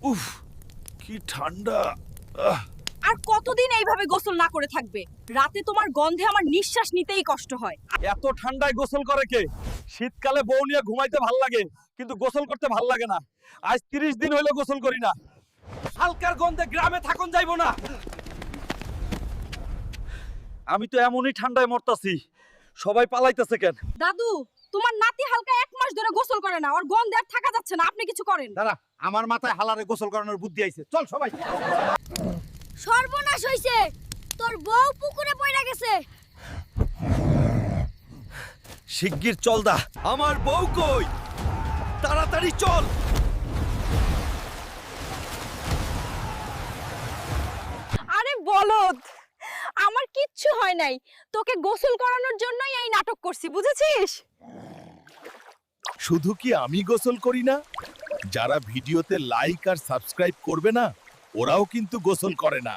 উফ, কি ঠান্ডা। আহ, আর কতদিন এইভাবে গোসল না করে থাকবে? রাতে তোমার গন্ধে আমার নিঃশ্বাস নিতেই কষ্ট হয়। এত ঠান্ডায় গোসল করে কে? শীতকালে বউ নিয়ে ঘুমাইতে ভাল লাগে, কিন্তু গোসল করতে ভাল লাগে না। আজ 30 দিন হইলো গোসল করি না। হালকার গন্ধে গ্রামে থাকুন যাইবো না। আমি তো এমনই ঠান্ডায় মরতাছি, সবাই পালাইতেছে কেন? দাদু, তোমার নাতি হালকা 1 মাস ধরে গোসল করে না, ওর গন্ধে আর থাকা যাচ্ছে না, আপনি কিছু করেন। দাঁড়া, আমার মাথায় হালারে গোসল করানোর বুদ্ধি আইছে। চল সবাই। সর্বনাশ হইছে, তোর বউ পুকুরে পড়ে গেছে। শিগগির চল দা, আমার বউ কই? তাড়াতাড়ি চল। আরে বলদ, আমার কিচ্ছু হয় নাই, তোকে গোসল করানোর জন্যই এই নাটক করছি, বুঝেছিস? শুধু কি আমি গোসল করি না, যারা ভিডিওতে লাইক আর সাবস্ক্রাইব করবে না ওরাও কিন্তু গোসল করে না।